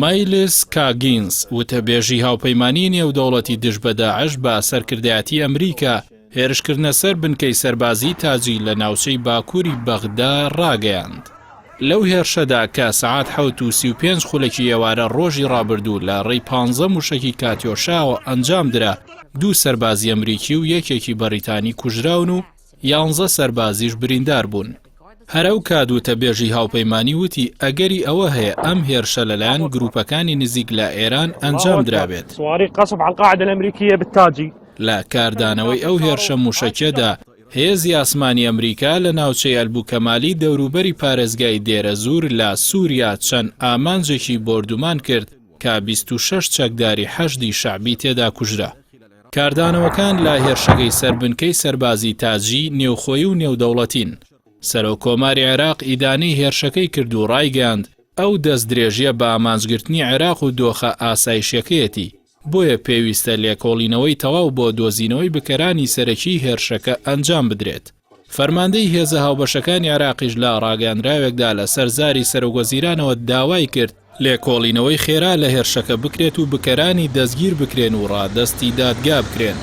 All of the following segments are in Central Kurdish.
مایلس کاگینز وتەبێژی هاوپەیمانی نێودەوڵەتی دژ بە داعش بە سەرکردایەتی ئەمریکا هێرشکردنە سەر بنکەی سەربازی تاجی لە ناوچەی باکووری بەغدا ڕاگەیاند. لەو هێرشەدا کە سەعات 7:35 خولەکی ئێوارە ڕۆژی ڕابردوو لە ڕێی 15 موشکی کاتیۆشاوە ئەنجام درا 2 سەربازی ئەمریکی و یەکێکی بەریتانی کوژراون و 11 سەربازیش بریندار بوون. هەرەو کات وتەبێژی هاوپەیمانی وتی ئەگەری ئەوە هەیە ئەم هێرشە لەلایەن گروپەکانی نزیک لە ئێران ئەنجام درابێت. لە کاردانەوەی ئەو هێرشە موشەکێدا هێزی ئاسمانی ئەمریکا لە ناوچەی ئەلبوکەمالی دەوروبەری پارێزگای دێرەزور لە سووریا چەند ئامانجێکی بردومان کرد کە 26 چەکداری حەشدی شەعبی تێدا کوژرا. کاردانەوەکان لە هێرشەکەی سەربنکەی سەربازی تاجی نێوخۆیی و نێودەوڵەتین. سەرۆکۆماری عێراق ئیدانەی هێرشەکەی کرد و ڕایگەاند ئەو دەست درێژیە بە ئامانجگرتنی عێراق و دۆخە ئاسایشەکەیەتی، بۆیە پێویستە لێکۆڵینەوەی تەواو بۆ دۆزینەوەی بکەرانی سەرەکی هێرشەکە ئەنجام بدرێت. فەرماندەی هێزە هاوبەشەکانی عێراقیش لە ڕاگەاندراوێکدا لە سەرزاری سەرۆکوەزیرانەوە داوای کرد لێکۆڵینەوەی خێرا لە هێرشەکە بکرێت و بکەرانی دەستگیر بکرێن و ڕادەستی دادگا بکرێن.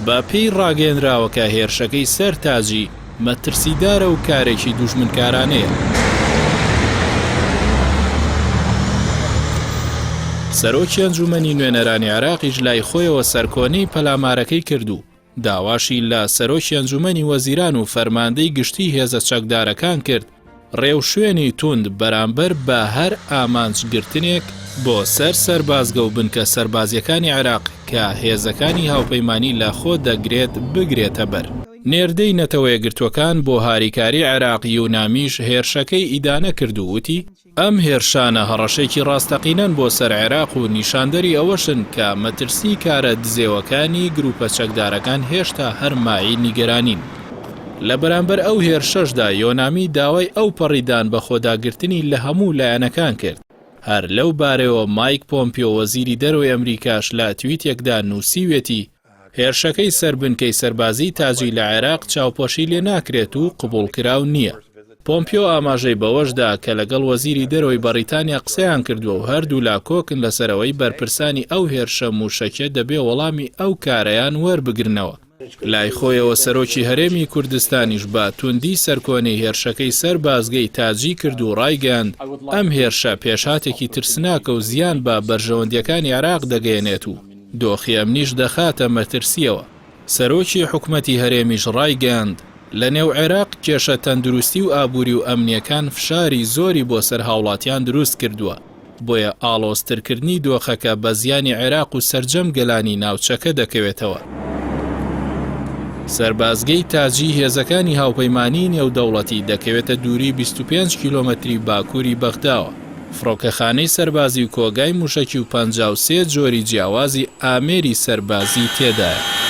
بە پێی ڕاگەاندراوەکە هێرشەکەی سەر تاجی مەترسیدارە و کارێکی دوژمنکارانەیە. سەرۆکی ئەنجومەنی نوێنەرانی عێراقیش لای خۆیەوە سەرکۆنەی پەلامارەکەی کردو. داواشی لە سەرۆکی ئەنجومەنی وەزیران و فەرماندەی گشتی هێزە چەکدارەکان کرد ڕێوشوێنی توند بەرامبەر بە هەر ئامانجگرتنێک بۆ سەر سەربازگە و بنکە سەربازیەکانی عێراق کە هێزەکانی هاوپەیمانی لە خۆ دەگرێت بگرێتە بەر. نێردەی نەتەوەیە گرتوەکان بۆ هاریکاری عێراقی و نامیش هێرشەکەی ئیدانە کردو وتی ئەم هێرشانە هەڕەشێکی ڕاستەقینەن بۆ سەر عێراق و نیشاندەری ئەوەشن کە مەترسی کارە دزێوەکانی گروپە چەکدارەکان هێشتا هەرمایی نیگەرانین. لە بەرامبەر ئەو هێرشەشدا یۆنامی داوای ئەو پەڕیدان بە خۆداگرتنی لە هەموو لایەنەکان کرد. هەر لەو بارەوە مایک پۆمپیۆ وەزیری دەرەوەی ئەمریکاش لە تویتێکدا نووسیوێتی هێرشەکەی سەربنکەی سەربازی تاجی لە عێراق چاوپۆشی لێ ناکرێت و قبوڵکراو نییە. پۆمپیۆ ئاماژەی بەوەشدا کە لەگەڵ وەزیری دەرەوەی بەریتانیا قسەیان کردووە و هەردوو لا کۆکن لەسەرەوەی بەرپرسانی ئەو هێرشە موشەکە دەبێ وەڵامی ئەو کارەیان وەربگرنەوە. لای خۆیەوە سەرۆکی هەرێمی کوردستانیش بە توندی سەرکۆنەی هێرشەکەی سەر بازگەی تاجی کرد و ڕایگەاند ئەم هێرشە پێشهاتێکی ترسناکە و زیان بە بەرژەوەندیەکانی عێراق دەگەیەنێت و دۆخی ئەمنیش دەخاتە مەترسیەوە. سەرۆکی حکومەتی هەرێمیش ڕایگەاند لە نێو عێراق کێشە تەندروستی و ئابووری و ئەمنیەکان فشاری زۆری بۆ سەر هاوڵاتیان دروست کردووە، بۆیە ئاڵۆزترکردنی دۆخەکە بە زیانی عێراق و سەرجەم گەلانی ناوچەکە دەکەوێتەوە. سەربازگەی تاجی هێزەکانی هاوپەیمانی نێودەوڵەتی دەکەوێتە دووری 25 کیلۆمەتری باکووری بەغداوە. فڕۆکەخانەی سەربازی و کۆگای موشەکی و 53 جۆری جیاوازی ئامێری سەربازی تێدایە.